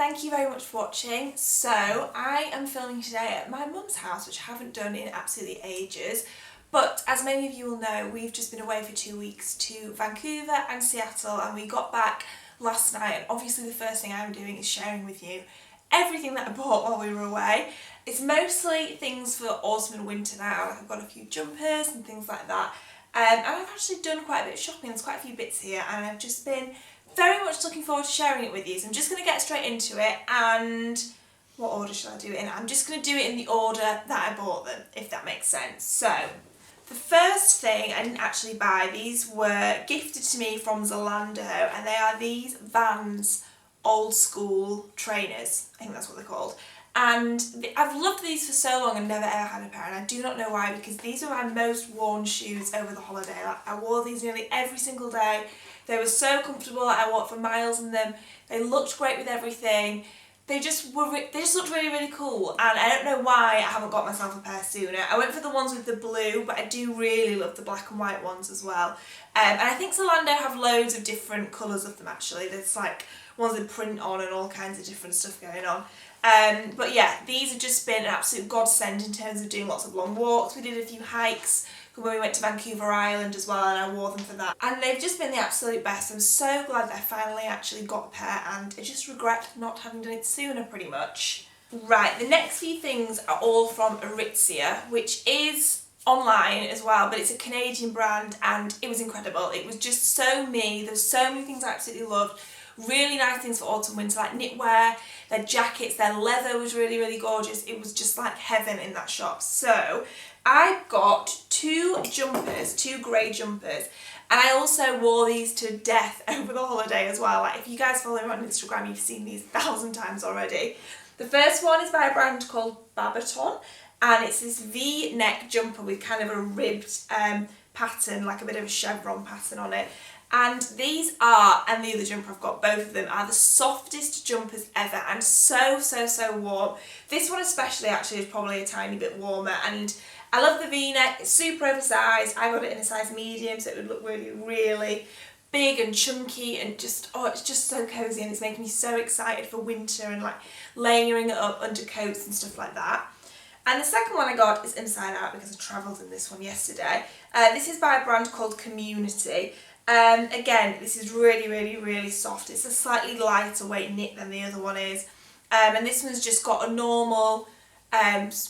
thank you very much for watching. So I am filming today at my mum's house, which I haven't done in absolutely ages. But as many of you will know, we've just been away for 2 weeks to Vancouver and Seattle, and we got back last night. And obviously the first thing I'm doing is sharing with you everything that I bought while we were away. It's mostly things for autumn and winter now. Like I've got a few jumpers and things like that. And I've actually done quite a bit of shopping. There's quite a few bits here, and I've just been very much looking forward to sharing it with you. So I'm just going to get straight into it. And what order should I do it in? I'm just going to do it in the order that I bought them, if that makes sense. So the first thing I didn't actually buy. These were gifted to me from Zalando, and they are these Vans old school trainers. I think that's what they're called. And I've loved these for so long and never ever had a pair, and I do not know why, because these are my most worn shoes over the holiday. Like, I wore these nearly every single day. They were so comfortable. I walked for miles in them. They looked great with everything. They just looked really, really cool, and I don't know why I haven't got myself a pair sooner. I went for the ones with the blue, but I do really love the black and white ones as well. And I think Zalando have loads of different colours of them actually. There's like ones with print on and all kinds of different stuff going on. But yeah, these have just been an absolute godsend in terms of doing lots of long walks. We did a few hikes when we went to Vancouver Island as well, and I wore them for that. And they've just been the absolute best. I'm so glad that I finally actually got a pair, and I just regret not having done it sooner pretty much. Right, the next few things are all from Aritzia, which is online as well, but it's a Canadian brand, and it was incredible. It was just so me. There's so many things I absolutely loved. Really nice things for autumn winter, like knitwear, their jackets, their leather was really, really gorgeous. It was just like heaven in that shop. So I got two grey jumpers, and I also wore these to death over the holiday as well. Like, if you guys follow me on Instagram, you've seen these 1,000 times already. The first one is by a brand called Babaton, and it's this V-neck jumper with kind of a ribbed pattern, like a bit of a chevron pattern on it. And these are, and the other jumper I've got, both of them, are the softest jumpers ever, and so, so, so warm. This one especially actually is probably a tiny bit warmer, and I love the V-neck. It's super oversized. I got it in a size medium, so it would look really, really big and chunky, and just, oh, it's just so cozy, and it's making me so excited for winter and like layering it up under coats and stuff like that. And the second one I got is inside out because I travelled in this one yesterday. This is by a brand called Community. Again, this is really, really, really soft. It's a slightly lighter weight knit than the other one is. And this one's just got a normal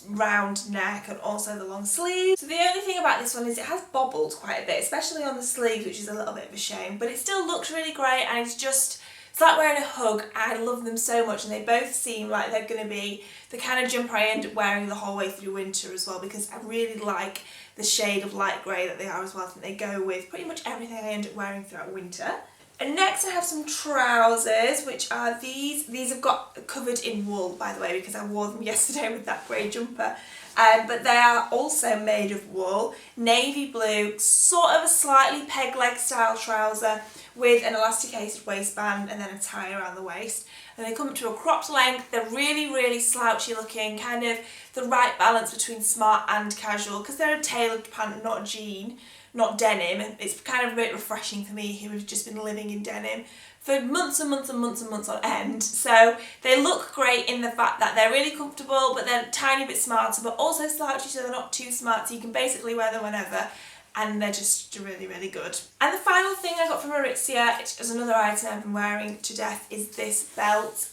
round neck and also the long sleeve. So the only thing about this one is it has bobbled quite a bit, especially on the sleeves, which is a little bit of a shame, but it still looks really great, and it's like wearing a hug. I love them so much, and they both seem like they're going to be the kind of jumper I end up wearing the whole way through winter as well, because I really like the shade of light grey that they are as well. I think they go with pretty much everything I end up wearing throughout winter. And next I have some trousers, which are these. These have got covered in wool, by the way, because I wore them yesterday with that grey jumper. But they are also made of wool, navy blue, sort of a slightly peg leg style trouser with an elasticated waistband and then a tie around the waist. And they come to a cropped length. They're really, really slouchy looking, kind of the right balance between smart and casual, because they're a tailored pant, not a jean, not denim. And it's kind of a bit refreshing for me, who have just been living in denim for months and months and months and months on end. So they look great in the fact that they're really comfortable, but they're a tiny bit smarter, but also slouchy, so they're not too smart, so you can basically wear them whenever, and they're just really, really good. And the final thing I got from Aritzia, which is another item I've been wearing to death, is this belt.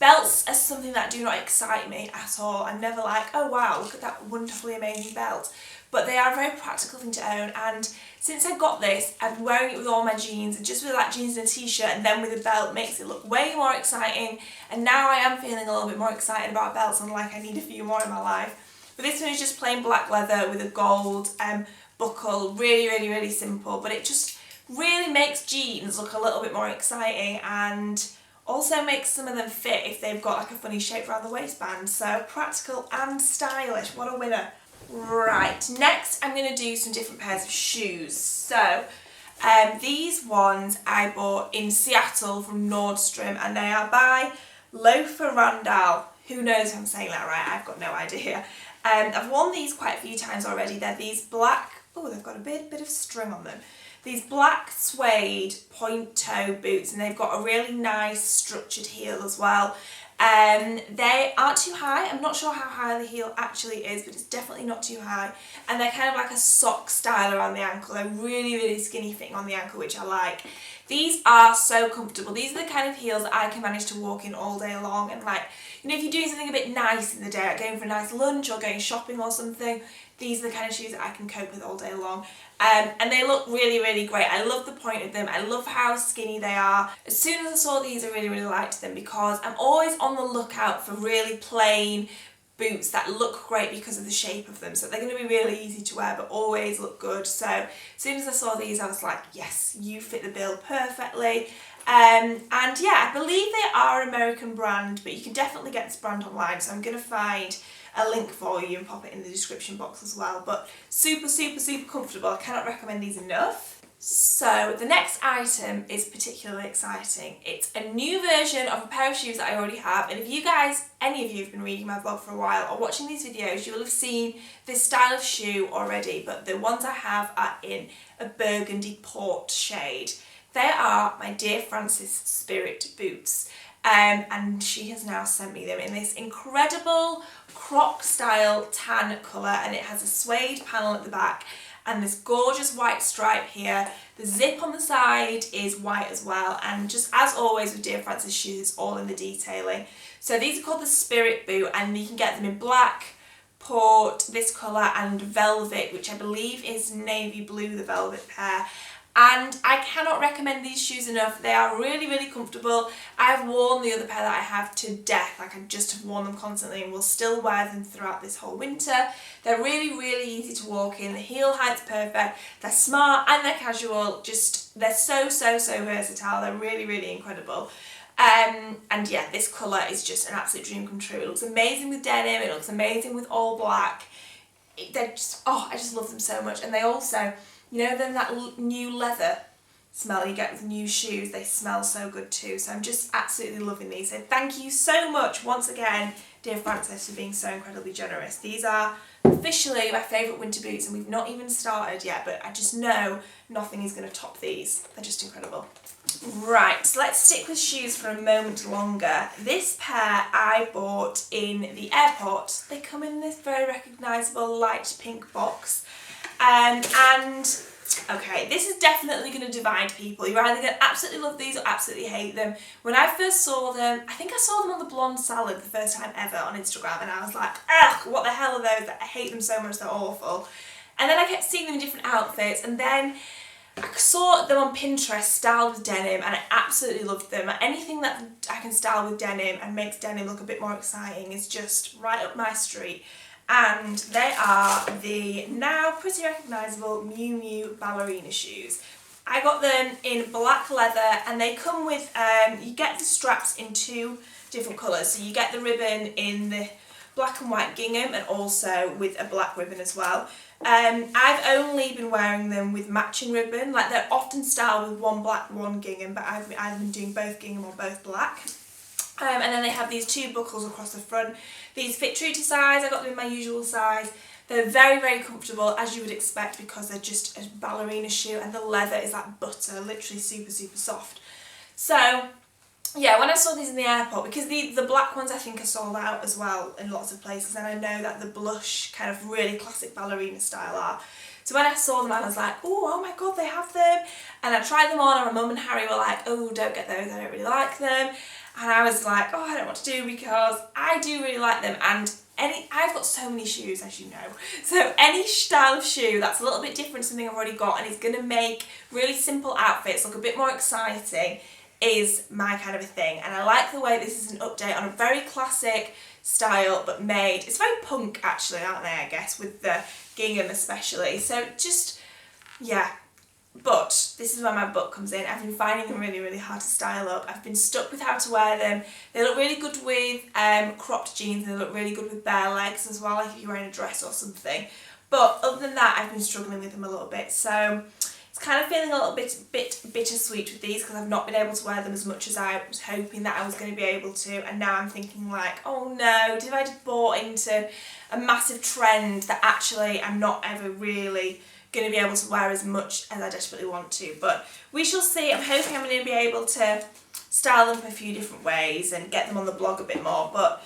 Belts are something that do not excite me at all. I'm never like, oh wow, look at that wonderfully amazing belt. But they are a very practical thing to own, and since I got this, I've been wearing it with all my jeans, and just with like jeans and a t-shirt and then with a belt makes it look way more exciting, and now I am feeling a little bit more excited about belts, and like I need a few more in my life. But this one is just plain black leather with a gold buckle, really, really, really simple, but it just really makes jeans look a little bit more exciting, and also makes some of them fit if they've got like a funny shape around the waistband. So practical and stylish, what a winner. Right, next I'm going to do some different pairs of shoes. So these ones I bought in Seattle from Nordstrom, and they are by Loeffler Randall. Who knows if I'm saying that right? I've got no idea. I've worn these quite a few times already. They're these black, oh, they've got a bit of string on them. these black suede point toe boots, and they've got a really nice structured heel as well. They aren't too high. I'm not sure how high the heel actually is, but it's definitely not too high. And they're kind of like a sock style around the ankle. They're really, really skinny fitting on the ankle, which I like. These are so comfortable. These are the kind of heels that I can manage to walk in all day long. And like, you know, if you're doing something a bit nice in the day, like going for a nice lunch or going shopping or something, these are the kind of shoes that I can cope with all day long. And they look really, really great. I love the point of them. I love how skinny they are. As soon as I saw these, I really, really liked them because I'm always on the lookout for really plain boots that look great because of the shape of them. So they're going to be really easy to wear but always look good. So as soon as I saw these, I was like, yes, you fit the bill perfectly. And yeah, I believe they are an American brand, but you can definitely get this brand online. So I'm going to find a link for you and pop it in the description box as well. But super, super, super comfortable. I cannot recommend these enough. So the next item is particularly exciting. It's a new version of a pair of shoes that I already have. And if you guys, any of you have been reading my blog for a while or watching these videos, you will have seen this style of shoe already. But the ones I have are in a burgundy port shade. They are my dear Frances Spirit boots. And she has now sent me them in this incredible croc style tan colour, and it has a suede panel at the back and this gorgeous white stripe here. The zip on the side is white as well, and just as always with dear Frances shoes, all in the detailing. So these are called the Spirit boot, and you can get them in black, port, this colour, and velvet, which I believe is navy blue, the velvet pair. And I cannot recommend these shoes enough. They are really, really comfortable. I've worn the other pair that I have to death. Like, I just have worn them constantly and will still wear them throughout this whole winter. They're really, really easy to walk in. The heel height's perfect. They're smart and they're casual. Just, they're so, so, so versatile. They're really, really incredible. And yeah, this colour is just an absolute dream come true. It looks amazing with denim. It looks amazing with all black. They're just, oh, I just love them so much. And they also, you know, then that new leather smell you get with new shoes, they smell so good too. So I'm just absolutely loving these. So thank you so much once again, dear Frances, for being so incredibly generous. These are officially my favourite winter boots, and we've not even started yet, but I just know nothing is going to top these. They're just incredible. Right, so let's stick with shoes for a moment longer. This pair I bought in the airport. They come in this very recognisable light pink box. And okay, this is definitely going to divide people. You're either going to absolutely love these or absolutely hate them. When I first saw them, I think I saw them on the Blonde Salad the first time ever on Instagram, and I was like, ugh, what the hell are those? I hate them so much, they're awful. And then I kept seeing them in different outfits, and then I saw them on Pinterest styled with denim, and I absolutely loved them. Anything that I can style with denim and makes denim look a bit more exciting is just right up my street. And they are the now pretty recognisable Miu Miu Ballerina Shoes. I got them in black leather, and they come with, you get the straps in two different colours. So you get the ribbon in the black and white gingham, and also with a black ribbon as well. I've only been wearing them with matching ribbon. Like, they're often styled with one black, one gingham, but I've been doing both gingham or both black. And then they have these two buckles across the front. These fit true to size. I got them in my usual size. They're very, very comfortable, as you would expect, because they're just a ballerina shoe, and the leather is like butter, literally super, super soft. So yeah, when I saw these in the airport, because the black ones I think are sold out as well in lots of places, and I know that the blush kind of really classic ballerina style are. So when I saw them, I was like, oh my god, they have them. And I tried them on, and my mum and Harry were like, oh, don't get those, I don't really like them. And I was like, oh, I don't know what to do, because I do really like them. And I've got so many shoes, as you know. So any style of shoe that's a little bit different to something I've already got and is going to make really simple outfits look a bit more exciting is my kind of a thing. And I like the way this is an update on a very classic style, but made, it's very punk actually, aren't they, I guess, with the gingham especially. So just, yeah. But this is where my book comes in. I've been finding them really, really hard to style up. I've been stuck with how to wear them. They look really good with cropped jeans, and they look really good with bare legs as well, like if you're wearing a dress or something. But other than that, I've been struggling with them a little bit. So it's kind of feeling a little bit bittersweet with these, because I've not been able to wear them as much as I was hoping that I was going to be able to. And now I'm thinking like, oh no, did I just bought into a massive trend that actually I'm not ever really going to be able to wear as much as I desperately want to, but we shall see. I'm hoping I'm going to be able to style them in a few different ways and get them on the blog a bit more, but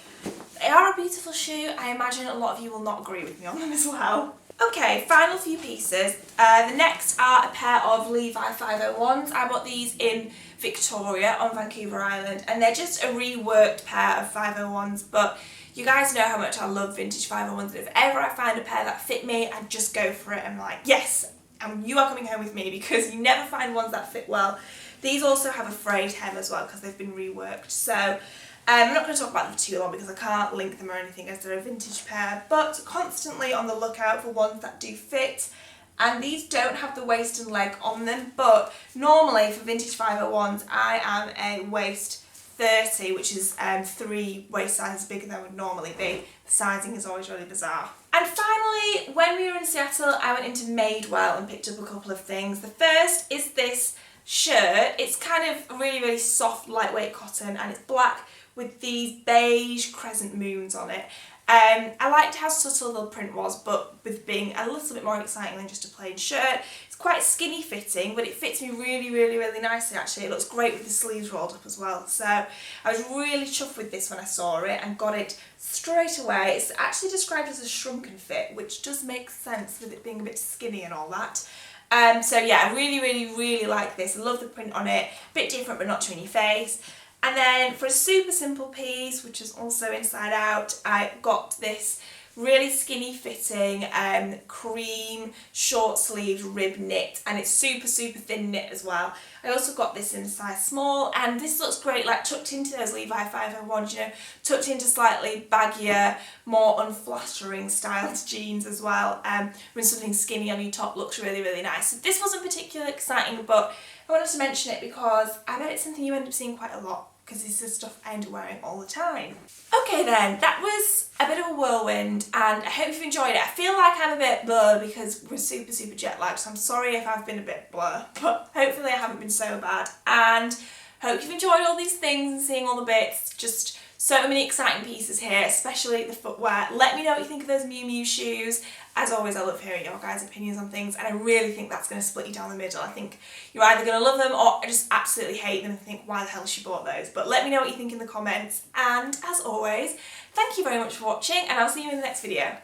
they are a beautiful shoe. I imagine a lot of you will not agree with me on them as well. Okay, final few pieces. The next are a pair of Levi 501s. I bought these in Victoria on Vancouver Island, and they're just a reworked pair of 501s, but you guys know how much I love vintage 501s. If ever I find a pair that fit me, I just go for it. I'm like, yes, and you are coming home with me, because you never find ones that fit well. These also have a frayed hem as well because they've been reworked. So I'm not going to talk about them too long because I can't link them or anything as they're a vintage pair, but constantly on the lookout for ones that do fit. And these don't have the waist and leg on them, but normally for vintage 501s I am a waist 30, which is 3 waist sizes bigger than I would normally be. The sizing is always really bizarre. And finally, when we were in Seattle, I went into Madewell and picked up a couple of things. The first is this shirt. It's kind of really soft, lightweight cotton, and it's black with these beige crescent moons on it. I liked how subtle the print was, but with being a little bit more exciting than just a plain shirt. It's quite skinny fitting, but it fits me really nicely actually. It looks great with the sleeves rolled up as well. So I was really chuffed with this when I saw it and got it straight away. It's actually described as a shrunken fit, which does make sense with it being a bit skinny and all that. So yeah, I really like this. I love the print on it. A bit different but not too in your face. And then for a super simple piece, which is also inside out, I got this really skinny fitting cream short sleeved rib knit, and it's super thin knit as well. I also got this in size small, and this looks great like tucked into those Levi 501s, you know, tucked into slightly baggier, more unflattering styled jeans as well, when something skinny on your top looks really nice. So this wasn't particularly exciting, but I wanted to mention it because I bet it's something you end up seeing quite a lot, because this is stuff I end up wearing all the time. Okay then, that was a bit of a whirlwind, and I hope you've enjoyed it. I feel like I'm a bit blur because we're super jet lagged, so I'm sorry if I've been a bit blur, but hopefully I haven't been so bad. And hope you've enjoyed all these things and seeing all the bits. Just so many exciting pieces here, especially the footwear. Let me know what you think of those Miu Miu shoes. As always, I love hearing your guys' opinions on things, and I really think that's going to split you down the middle. I think you're either going to love them or just absolutely hate them and think, why the hell has she bought those? But let me know what you think in the comments, and as always, thank you very much for watching, and I'll see you in the next video.